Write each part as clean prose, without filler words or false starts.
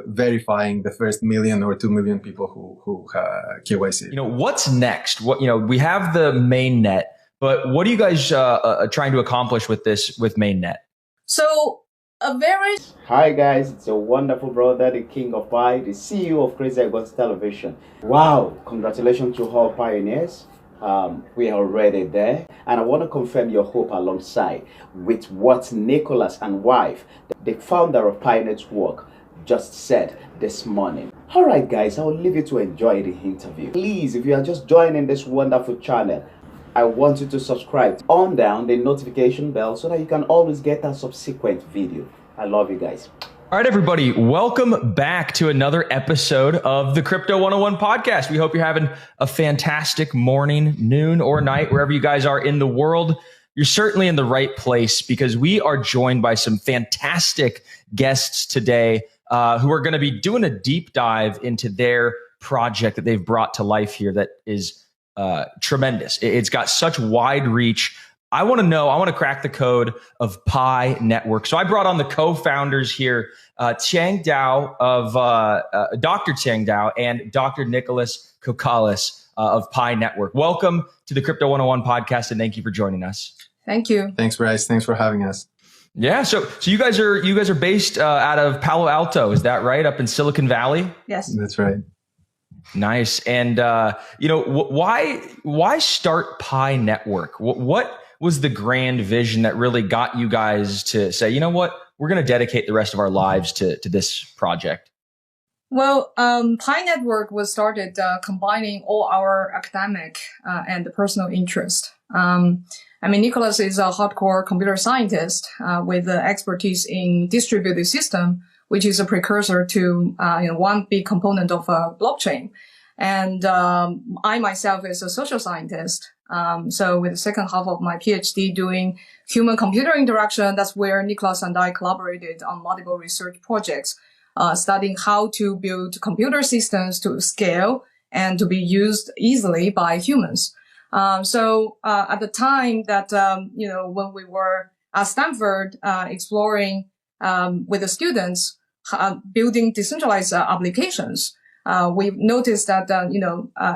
verifying the first 1 million or 2 million people who KYC. What's next? We have the mainnet, but what are you guys trying to accomplish with mainnet? So Hi guys, it's your wonderful brother, the King of Pi, the CEO of Crazy Gods Television. Wow, congratulations to all pioneers. We are already there, and I want to confirm your hope alongside with what Nicholas and wife, the founder of PiNetwork, just said this morning. All right guys, I will leave you to enjoy the interview. Please, if you are just joining this wonderful channel, I want you to subscribe, on down the notification bell so that you can always get a subsequent video. I love you guys. All right, everybody, welcome back to another episode of the Crypto 101 podcast. We hope you're having a fantastic morning, noon, or night, wherever you guys are in the world. You're certainly in the right place because we are joined by some fantastic guests today who are going to be doing a deep dive into their project that they've brought to life here that is tremendous. It's got such wide reach. I want to crack the code of PiNetwork. So I brought on the co-founders here, Chang Dao of Dr. Chang Dao and Dr. Nicholas Kokalis of PiNetwork. Welcome to the Crypto 101 podcast, and thank you for joining us. Thank you. Thanks, Bryce. Thanks for having us. Yeah. So you guys are based out of Palo Alto, is that right? Up in Silicon Valley? Yes, that's right. Nice. And why start PiNetwork? What was the grand vision that really got you guys to say, you know what, we're going to dedicate the rest of our lives to this project? Well, PiNetwork was started combining all our academic and personal interest. Nicholas is a hardcore computer scientist with expertise in distributed system, which is a precursor to one big component of blockchain. And I myself is a social scientist. So with the second half of my PhD doing human-computer interaction, that's where Nicholas and I collaborated on multiple research projects, studying how to build computer systems to scale and to be used easily by humans. So at the time that, when we were at Stanford exploring with the students, building decentralized applications, we've noticed that,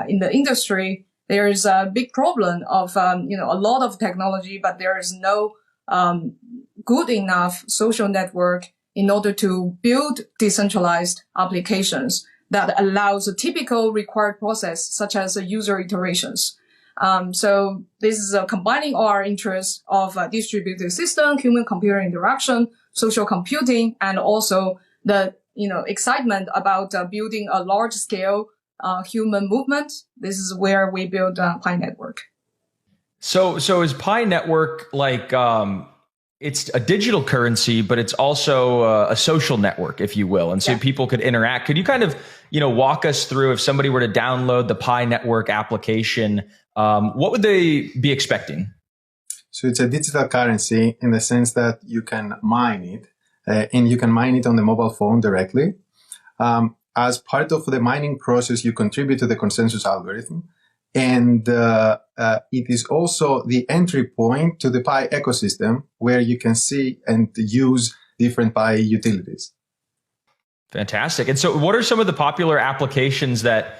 in the industry, there is a big problem of, a lot of technology, but there is no good enough social network in order to build decentralized applications that allows a typical required process, such as user iterations. So this is combining our interests of distributed system, human-computer interaction, social computing, and also the excitement about building a large-scale human movement. This is where we build PiNetwork. So is PiNetwork like it's a digital currency, but it's also a social network, if you will, and so people could interact. Could you kind of walk us through, if somebody were to download the PiNetwork application, what would they be expecting? So it's a digital currency in the sense that you can mine it, and you can mine it on the mobile phone directly. As part of the mining process, you contribute to the consensus algorithm, and it is also the entry point to the Pi ecosystem, where you can see and use different Pi utilities. Fantastic. And so what are some of the popular applications that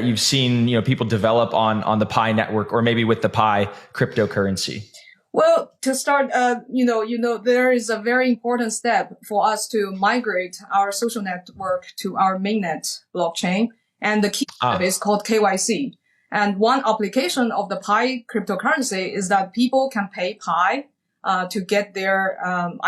you've seen people develop on the PiNetwork, or maybe with the Pi cryptocurrency? Well, to start, there is a very important step for us to migrate our social network to our mainnet blockchain. And the key step is called KYC. And one application of the Pi cryptocurrency is that people can pay Pi to get their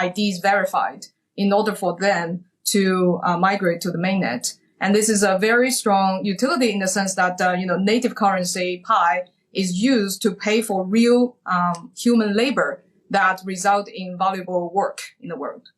IDs verified in order for them to migrate to the mainnet. And this is a very strong utility in the sense that, native currency Pi is used to pay for real human labor that result in valuable work in the world.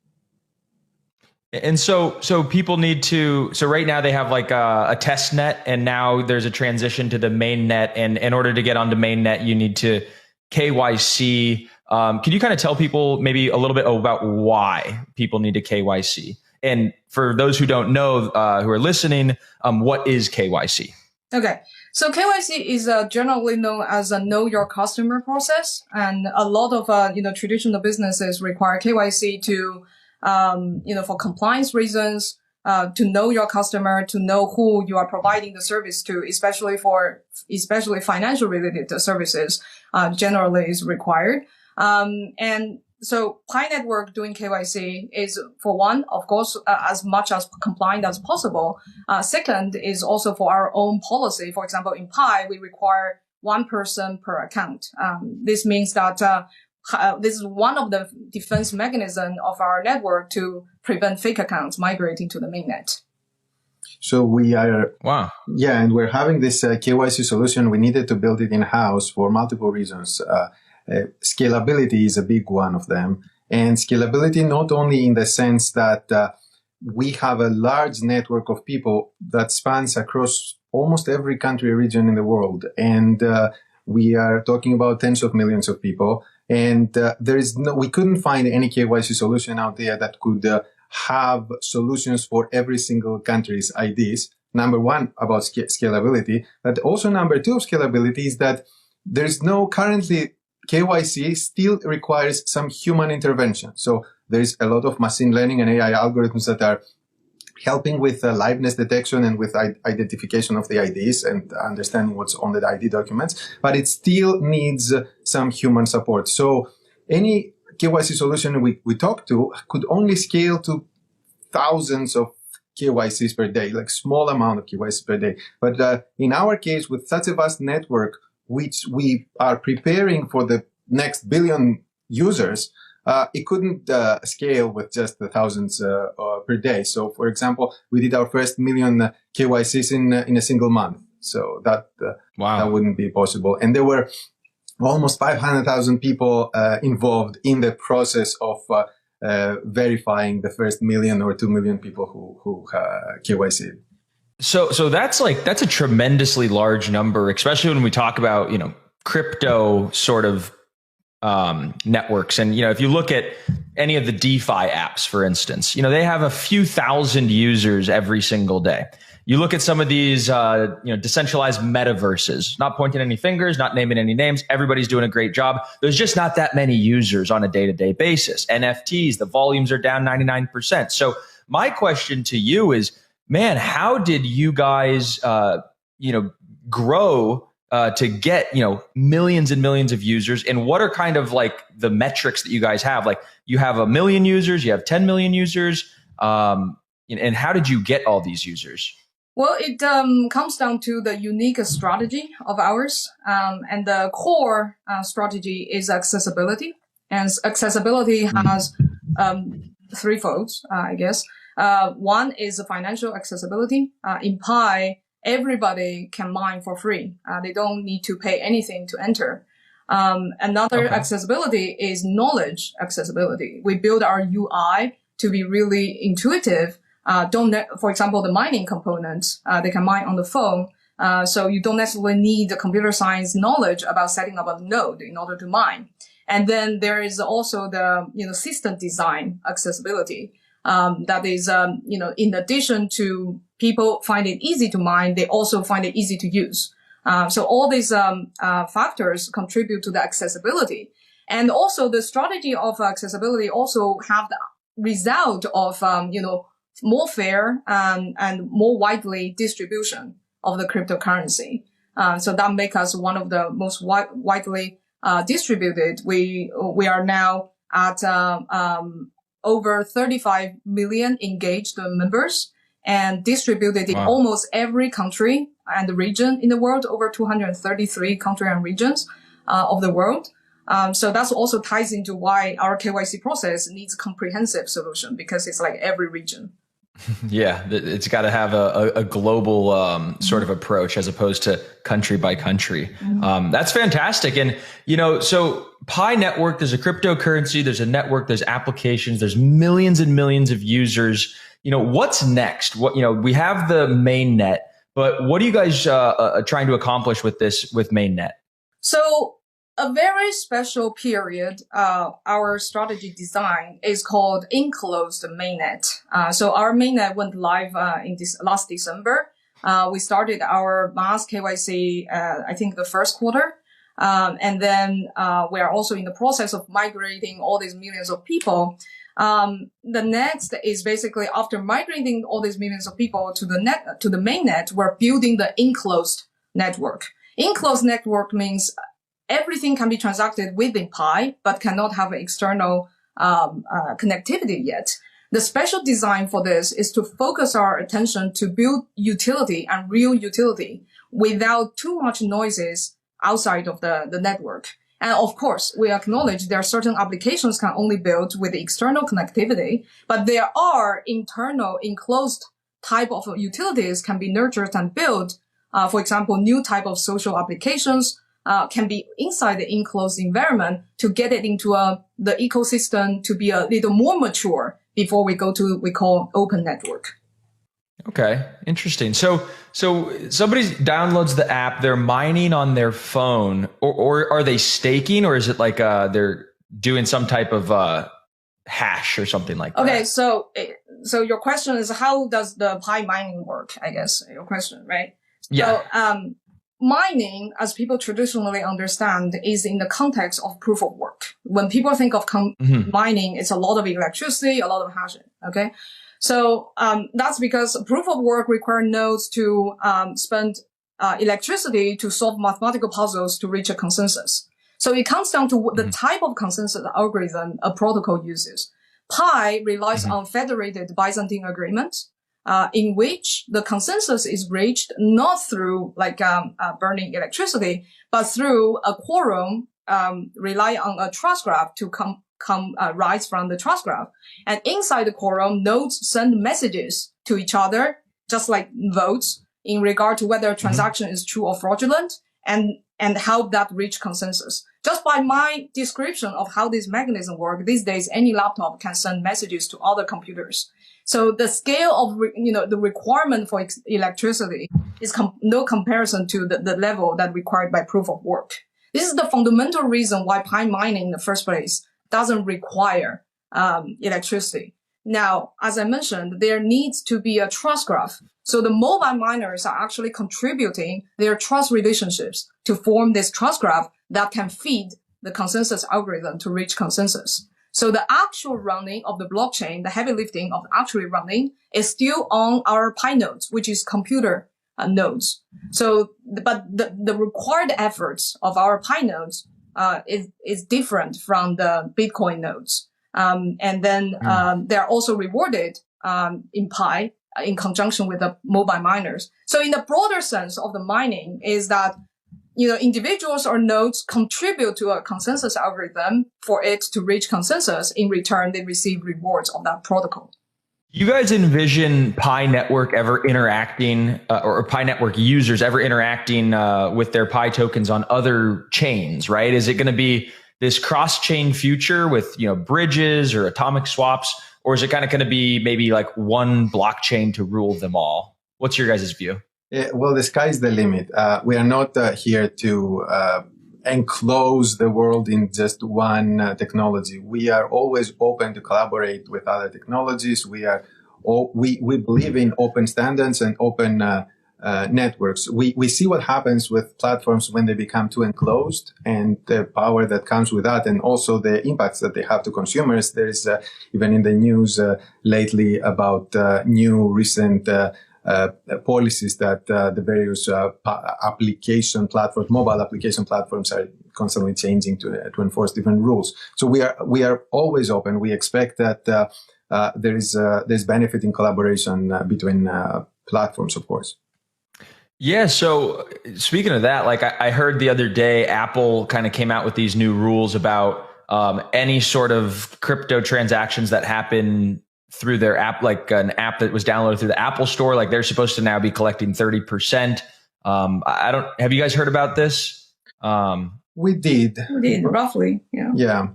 And so people need to, so right now they have like a test net, and now there's a transition to the main net. And in order to get onto main net, you need to KYC. Can you kind of tell people maybe a little bit about why people need to KYC? And for those who don't know, who are listening, what is KYC? Okay. So KYC is generally known as a know your customer process. And a lot of, traditional businesses require KYC to, for compliance reasons, to know your customer, to know who you are providing the service to, especially financial related services, generally is required. And so PiNetwork doing KYC is, for one, of course, as much as compliant as possible. Second is also for our own policy. For example, in Pi, we require one person per account. This means that this is one of the defense mechanisms of our network to prevent fake accounts migrating to the mainnet. So we are, wow. Yeah, and we're having this KYC solution. We needed to build it in-house for multiple reasons. Scalability is a big one of them. And scalability not only in the sense that we have a large network of people that spans across almost every country or region in the world. And we are talking about tens of millions of people. And we couldn't find any KYC solution out there that could have solutions for every single country's IDs. Number one, about scalability. But also number two of scalability is that there's no currently KYC still requires some human intervention. So there's a lot of machine learning and AI algorithms that are helping with liveness detection and with identification of the IDs and understanding what's on the ID documents, but it still needs some human support. So any KYC solution we talk to could only scale to thousands of KYCs per day, like small amount of KYCs per day. But in our case, with such a vast network, which we are preparing for the next billion users, it couldn't scale with just the thousands per day. So, for example, we did our first million KYCs in a single month. So that wouldn't be possible. And there were almost 500,000 people involved in the process of verifying the first million or 2 million people who KYC'd. So that's a tremendously large number, especially when we talk about, crypto sort of networks. And, if you look at any of the DeFi apps, for instance, they have a few thousand users every single day. You look at some of these, decentralized metaverses, not pointing any fingers, not naming any names. Everybody's doing a great job. There's just not that many users on a day-to-day basis. NFTs, the volumes are down 99%. So my question to you is, man, how did you guys, grow to get, millions and millions of users? And what are kind of like the metrics that you guys have? Like you have 1 million users, you have 10 million users. And how did you get all these users? Well, it comes down to the unique strategy of ours. And the core strategy is accessibility. And accessibility has threefold, I guess. One is financial accessibility. In Pi, everybody can mine for free. They don't need to pay anything to enter. Another accessibility is knowledge accessibility. We build our UI to be really intuitive. For example, the mining component, they can mine on the phone. So you don't necessarily need the computer science knowledge about setting up a node in order to mine. And then there is also the, system design accessibility. That is, in addition to people find it easy to mine, they also find it easy to use. So all these factors contribute to the accessibility. And also the strategy of accessibility also have the result of, more fair and more widely distribution of the cryptocurrency. So that makes us one of the most widely distributed. We are now at over 35 million engaged members and distributed in almost every country and region in the world, over 233 countries and regions of the world. So that's also ties into why our KYC process needs a comprehensive solution, because it's like every region. Yeah, it's got to have a global sort of approach as opposed to country by country. That's fantastic. And, so PiNetwork, there's a cryptocurrency, there's a network, there's applications, there's millions and millions of users. What's next? We have the mainnet, but what are you guys trying to accomplish with mainnet? So a very special period, our strategy design is called enclosed mainnet. So our mainnet went live in last December. We started our mass KYC, I think the first quarter. And then we are also in the process of migrating all these millions of people. The next is basically after migrating all these millions of people to the mainnet, we're building the enclosed network. Enclosed network means everything can be transacted within Pi, but cannot have external connectivity yet. The special design for this is to focus our attention to build utility and real utility without too much noises outside of the network. And of course, we acknowledge there are certain applications can only build with external connectivity, but there are internal enclosed type of utilities can be nurtured and built. For example, new type of social applications can be inside the enclosed environment to get it into the ecosystem to be a little more mature before we go to we call open network. Okay, interesting. So somebody downloads the app, they're mining on their phone, or are they staking, or is it like they're doing some type of hash or something like that? Okay, so your question is how does the Pi mining work? I guess your question, right? Yeah. So mining, as people traditionally understand, is in the context of proof of work. When people think of mining, it's a lot of electricity, a lot of hashing. Okay. So, that's because proof of work require nodes to, spend, electricity to solve mathematical puzzles to reach a consensus. So it comes down to the type of consensus algorithm a protocol uses. Pi relies on federated Byzantine agreement, in which the consensus is reached not through burning electricity, but through a quorum, rely on a trust graph to rise from the trust graph. And inside the quorum, nodes send messages to each other, just like votes, in regard to whether a transaction is true or fraudulent, and help that reach consensus. Just by my description of how this mechanism works, these days any laptop can send messages to other computers. So the scale of the requirement for electricity is no comparison to the level that required by proof of work. This is the fundamental reason why Pi mining in the first place doesn't require electricity. Now, as I mentioned, there needs to be a trust graph. So the mobile miners are actually contributing their trust relationships to form this trust graph that can feed the consensus algorithm to reach consensus. So the actual running of the blockchain, the heavy lifting of actually running, is still on our Pi nodes, which is computer nodes. So, but the required efforts of our Pi nodes is different from the Bitcoin nodes. And then they're also rewarded in Pi in conjunction with the mobile miners. So in the broader sense of the mining is that individuals or nodes contribute to a consensus algorithm for it to reach consensus. In return, they receive rewards of that protocol. You guys envision PiNetwork ever interacting, or PiNetwork users ever interacting with their Pi tokens on other chains, right? Is it going to be this cross-chain future with bridges or atomic swaps, or is it kind of going to be maybe like one blockchain to rule them all? What's your guys' view? Well, the sky is the limit. We are not here to enclose the world in just one technology. We are always open to collaborate with other technologies. We believe in open standards and open networks. We see what happens with platforms when they become too enclosed, and the power that comes with that, and also the impacts that they have to consumers. There is even in the news lately about new recent policies that the various mobile application platforms are constantly changing to enforce different rules. So we are always open. We expect that there's benefit in collaboration between platforms, of course. Yeah. So speaking of that, like I heard the other day, Apple kind of came out with these new rules about any sort of crypto transactions that happen through their app, like an app that was downloaded through the Apple Store, like they're supposed to now be collecting 30%. Have you guys heard about this? We did roughly. Yeah.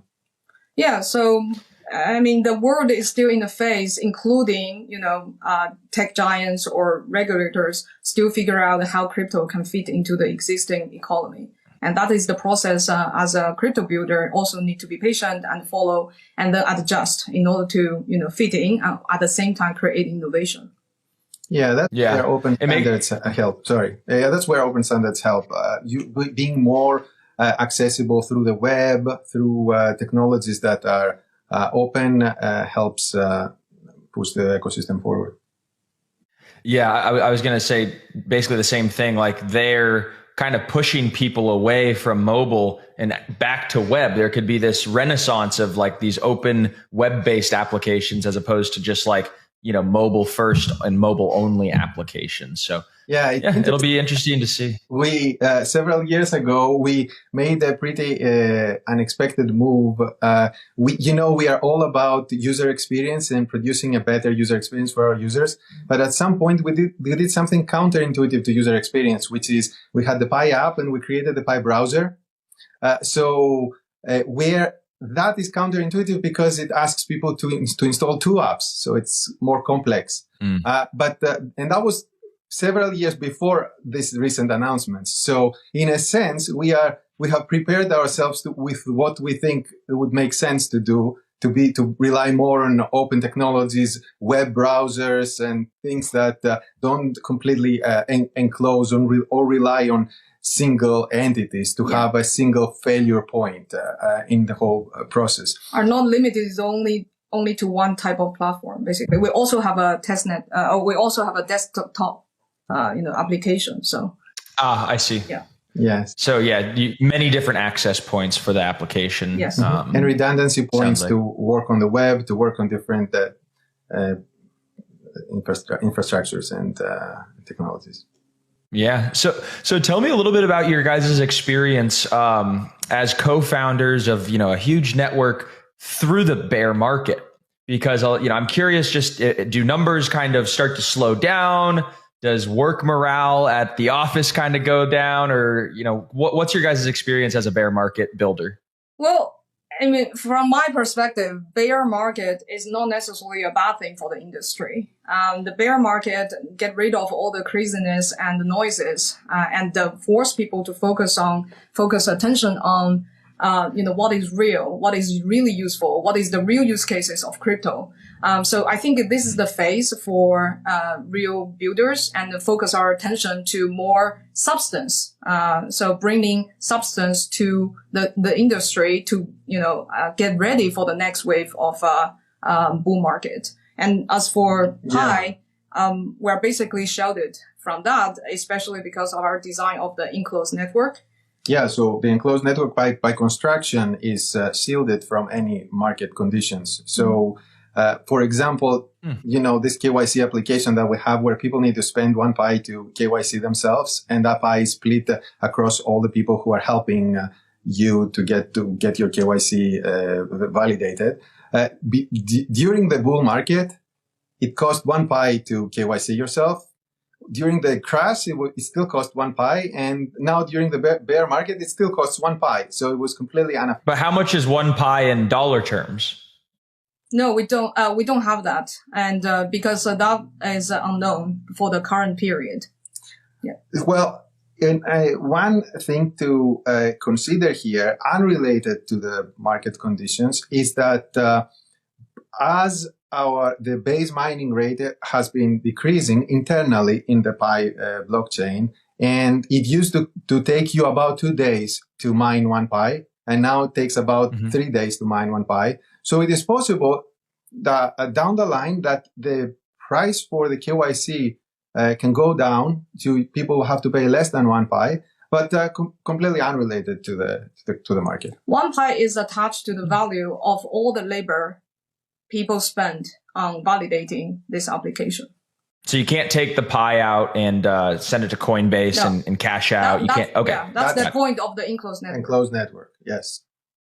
Yeah. So, I mean, the world is still in a phase, including, tech giants or regulators still figure out how crypto can fit into the existing economy. And that is the process as a crypto builder also need to be patient and follow and then adjust in order to, fit in at the same time create innovation. Yeah, that's where open standards help. That's where open standards help. Being more accessible through the web, through technologies that are open helps push the ecosystem forward. Yeah, I was going to say basically the same thing. Like they're kind of pushing people away from mobile and back to web. There could be this renaissance of like these open web-based applications as opposed to just like, mobile first and mobile only applications. So it'll be interesting to see. We several years ago we made a pretty unexpected move. We are all about user experience and producing a better user experience for our users. But at some point we did something counterintuitive to user experience, which is we had the Pi app and we created the Pi browser. Where that is counterintuitive because it asks people to install two apps, so it's more complex. And that was several years before this recent announcements. So in a sense, we have prepared ourselves with what we think would make sense to do, to rely more on open technologies, web browsers, and things that don't completely enclose or rely on single entities to have a single failure point in the whole process. Are not limited only to one type of platform. Basically, we also have a testnet, or we also have a desktop, application. So. I see. Yeah. Yes. So many different access points for the application. Yes. And redundancy points to work on the web, to work on different infrastructures and technologies. Yeah. So tell me a little bit about your guys' experience as co-founders of, a huge network through the bear market, because, I'm curious, just do numbers kind of start to slow down? Does work morale at the office kind of go down, or, what's your guys' experience as a bear market builder? Well, from my perspective, bear market is not necessarily a bad thing for the industry. The bear market get rid of all the craziness and the noises, and force people to focus attention on, what is real, what is really useful, what is the real use cases of crypto. So I think this is the phase for real builders, and focus our attention to more substance. So bringing substance to the industry to get ready for the next wave of bull market. And as for Pi, we're basically shielded from that, especially because of our design of the enclosed network. Yeah, so the enclosed network by construction is shielded from any market conditions. So, for example, this KYC application that we have where people need to spend 1 Pi to KYC themselves, and that Pi is split across all the people who are helping you to get your KYC validated. During the bull market, it cost 1 Pi to KYC yourself. During the crash, it still cost 1 Pi, and now during the bear market, it still costs 1 Pi. So it was completely unaffected. But how much is 1 Pi in dollar terms? No, we don't. We don't have that, and because that is unknown for the current period. Yeah. Well, one thing to consider here, unrelated to the market conditions, is that as the base mining rate has been decreasing internally in the Pi blockchain, and it used to take you about 2 days to mine 1 Pi, and now it takes about 3 days to mine 1 Pi. So it is possible that down the line that the price for the KYC can go down to people who have to pay less than 1 Pi, but completely unrelated to the market. 1 Pi is attached to the value of all the labor people spend on validating this application. So you can't take the Pi out and send it to Coinbase and cash out. You can't. Okay, yeah, that's the point of the enclosed network. Enclosed network, yes.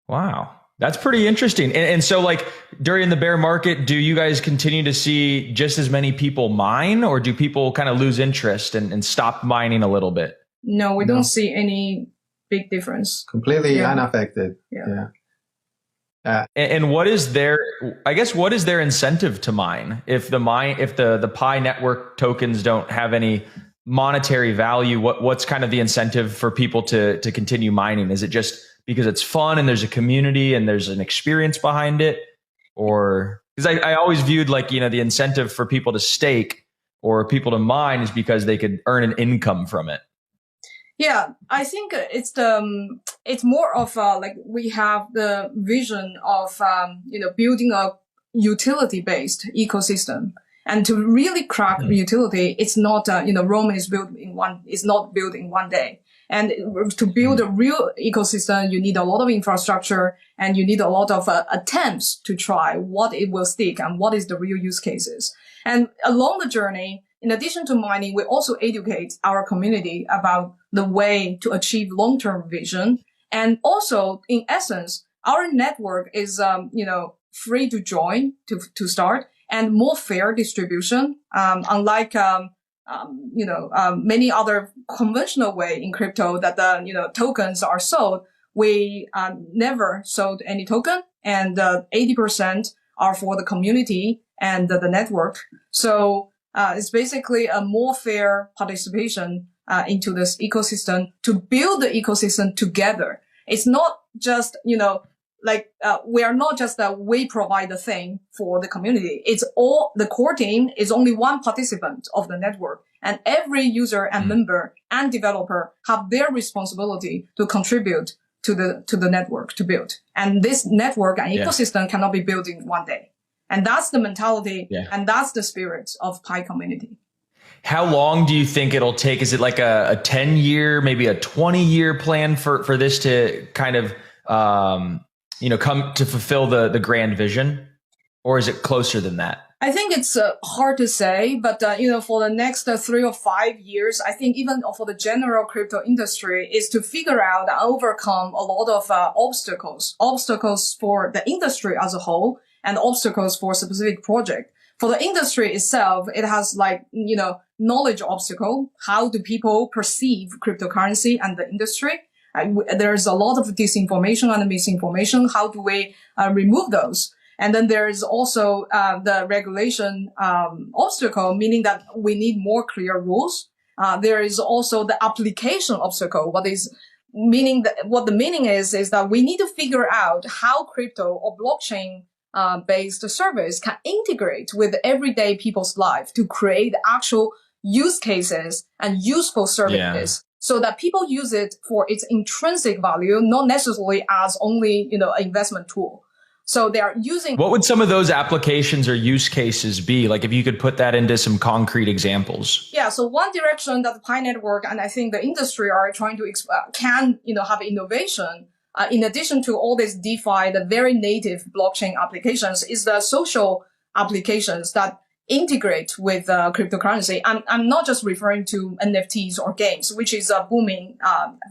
Wow, that's pretty interesting. And so, like during the bear market, do you guys continue to see just as many people mine, or do people kind of lose interest and stop mining a little bit? No, we don't see any big difference. Completely unaffected. Yeah. And what is their incentive to mine if the Pi network tokens don't have any monetary value? What's kind of the incentive for people to continue mining? Is it just because it's fun and there's a community and there's an experience behind it? Or because I always viewed the incentive for people to stake or people to mine is because they could earn an income from it. Yeah, I think it's more of like we have the vision of building a utility based ecosystem. And to really crack utility, it's not Rome is not built in one day. And to build a real ecosystem, you need a lot of infrastructure and you need a lot of attempts to try what it will stick and what is the real use cases. And along the journey, in addition to mining, we also educate our community about the way to achieve long-term vision. And also, in essence, our network is, free to join to start and more fair distribution. Unlike, many other conventional way in crypto that tokens are sold, we never sold any token, and 80% are for the community and the network. So it's basically a more fair participation into this ecosystem to build the ecosystem together. It's not just, we are not just we provide the thing for the community. It's all the core team is only one participant of the network, and every user and member and developer have their responsibility to contribute to the network to build. And this network and ecosystem cannot be built in one day. And that's the mentality and that's the spirit of Pi community. How long do you think it'll take? Is it like a 10-year, maybe a 20-year plan for this to kind of, come to fulfill the grand vision? Or is it closer than that? I think it's hard to say, but, for the next 3 or 5 years, I think even for the general crypto industry is to figure out and overcome a lot of obstacles for the industry as a whole and obstacles for a specific project. For the industry itself, it has knowledge obstacle. How do people perceive cryptocurrency and the industry? There's a lot of disinformation and misinformation. How do we remove those? And then there is also the regulation obstacle, meaning that we need more clear rules. There is also the application obstacle. What the meaning is that we need to figure out how crypto or blockchain based service can integrate with everyday people's life to create actual use cases and useful services. So that people use it for its intrinsic value, not necessarily as only, an investment tool. So they are using. What would some of those applications or use cases be? Like if you could put that into some concrete examples. Yeah. So one direction that the PiNetwork and I think the industry are trying to have innovation. In addition to all this DeFi, the very native blockchain applications is the social applications that integrate with cryptocurrency. I'm not just referring to NFTs or games, which is a booming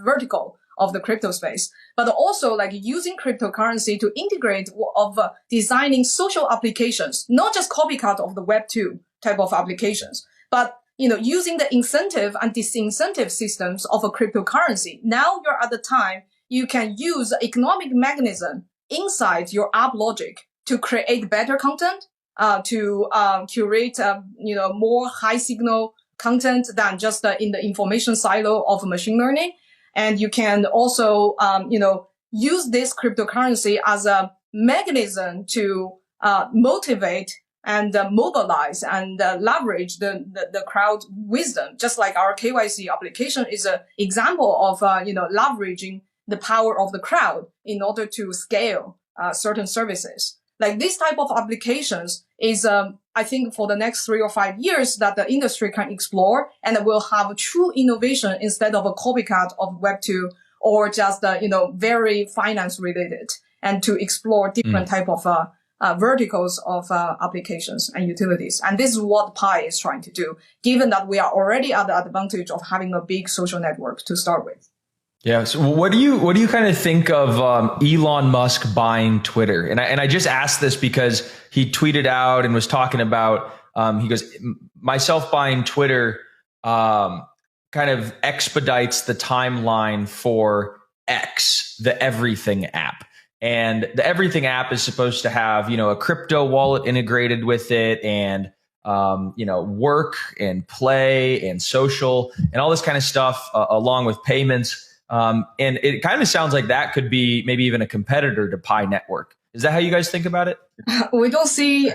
vertical of the crypto space, but also like using cryptocurrency to integrate of designing social applications, not just copycat of the Web2 type of applications, but using the incentive and disincentive systems of a cryptocurrency. Now you're at the time you can use economic mechanism inside your app logic to create better content, to curate more high signal content than just in the information silo of machine learning. And you can also use this cryptocurrency as a mechanism to motivate and mobilize and leverage the crowd wisdom. Just like our KYC application is an example of leveraging the power of the crowd in order to scale certain services. Like this type of applications is, I think, for the next 3 or 5 years that the industry can explore and will have true innovation instead of a copycat of Web2 or just, very finance related, and to explore different type of verticals of applications and utilities. And this is what Pi is trying to do, given that we are already at the advantage of having a big social network to start with. Yeah. So what do you kind of think of Elon Musk buying Twitter? And I just asked this because he tweeted out and was talking about, he goes, myself buying Twitter kind of expedites the timeline for X, the Everything app. And the Everything app is supposed to have, a crypto wallet integrated with it and, work and play and social and all this kind of stuff along with payments. And it kind of sounds like that could be maybe even a competitor to PiNetwork. Is that how you guys think about it? We don't see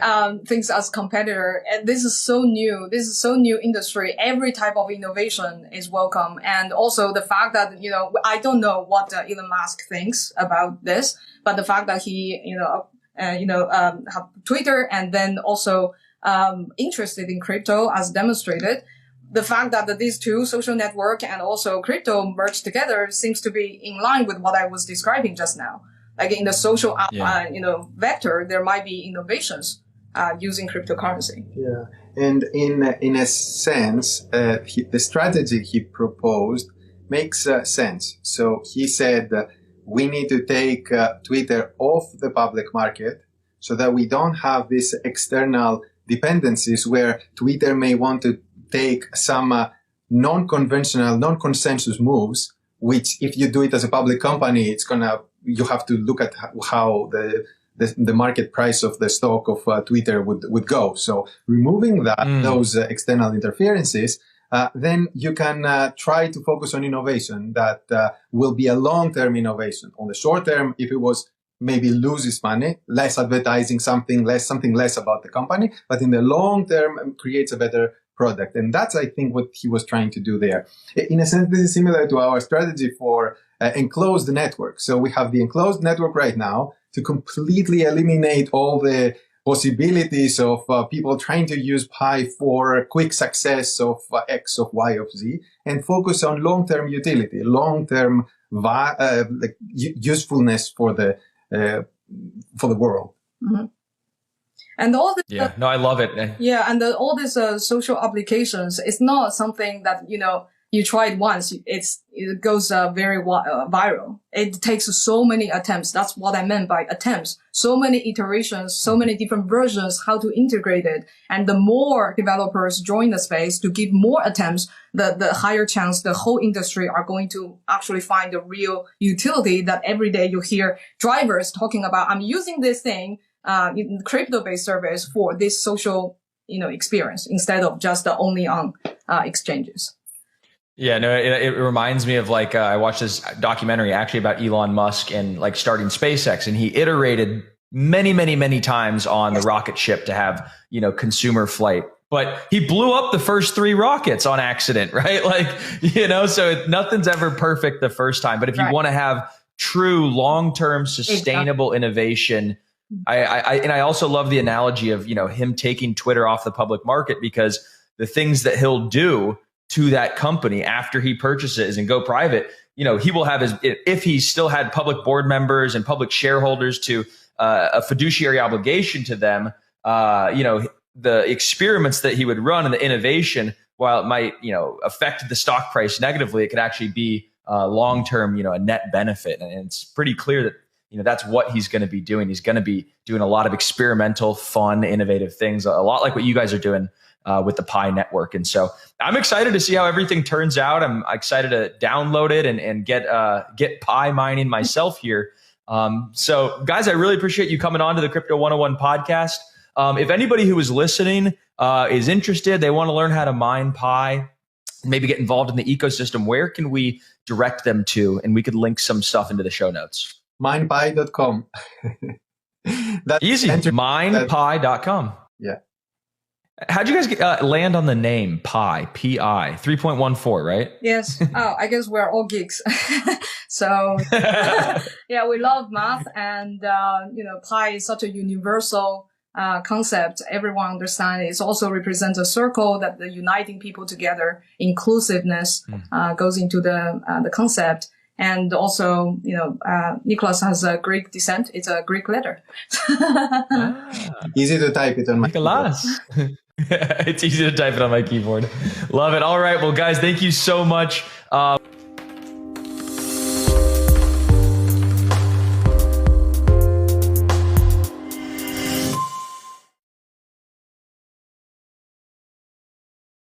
things as competitor. And this is so new. This is so new industry. Every type of innovation is welcome. And also the fact that, I don't know what Elon Musk thinks about this, but the fact that he, have Twitter and then also interested in crypto as demonstrated. The fact that these two, social network and also crypto, merged together seems to be in line with what I was describing just now. Like in the social, vector, there might be innovations using cryptocurrency. Yeah, and in a sense, the strategy he proposed makes sense. So he said we need to take Twitter off the public market so that we don't have these external dependencies where Twitter may want to take some non-conventional, non-consensus moves, which if you do it as a public company, you have to look at how the market price of the stock of Twitter would go. So removing those external interferences, then you can try to focus on innovation that will be a long-term innovation. On the short term, if it was maybe loses money, less advertising, something less about the company, but in the long term creates a better product. And that's, I think, what he was trying to do there. In a sense, this is similar to our strategy for enclosed network. So we have the enclosed network right now to completely eliminate all the possibilities of people trying to use Pi for quick success of X, of Y, of Z, and focus on long-term utility, long-term usefulness for the world. Mm-hmm. And all this, I love it. And all these social applications, it's not something that you try it once, it goes very viral. It takes so many attempts. That's what I meant by attempts. So many iterations, so many different versions, how to integrate it. And the more developers join the space to give more attempts, the higher chance the whole industry are going to actually find the real utility that every day you hear drivers talking about, I'm using this thing, crypto-based service for this social, experience instead of just only on exchanges. Yeah, no, it reminds me of I watched this documentary actually about Elon Musk and starting SpaceX, and he iterated many, many, many times on the rocket ship to have, consumer flight. But he blew up the first 3 rockets on accident, right? So nothing's ever perfect the first time. But if you want to have true long-term sustainable innovation, I also love the analogy of, him taking Twitter off the public market, because the things that he'll do to that company after he purchases and go private, he will have if he still had public board members and public shareholders to a fiduciary obligation to them, the experiments that he would run and the innovation, while it might, affect the stock price negatively, it could actually be long-term, a net benefit. And it's pretty clear that, that's what he's going to be doing. He's going to be doing a lot of experimental, fun, innovative things, a lot like what you guys are doing with the PiNetwork. And so I'm excited to see how everything turns out. I'm excited to download it and get Pi mining myself here. So guys, I really appreciate you coming on to the Crypto 101 podcast. If anybody who is listening is interested, they want to learn how to mine Pi, maybe get involved in the ecosystem, where can we direct them to? And we could link some stuff into the show notes. Minepi.com. That's easy. Minepi.com. Yeah. How'd you guys land on the name Pi? P-I 3.14, right? Yes. I guess we're all geeks. So we love math, and Pi is such a universal concept. Everyone understands. It also represents a circle that the uniting people together. Inclusiveness goes into the concept. And also, Nicholas has a Greek descent. It's a Greek letter. Easy to type it on my Nicholas. It's easy to type it on my keyboard. Love it. All right. Well, guys, thank you so much.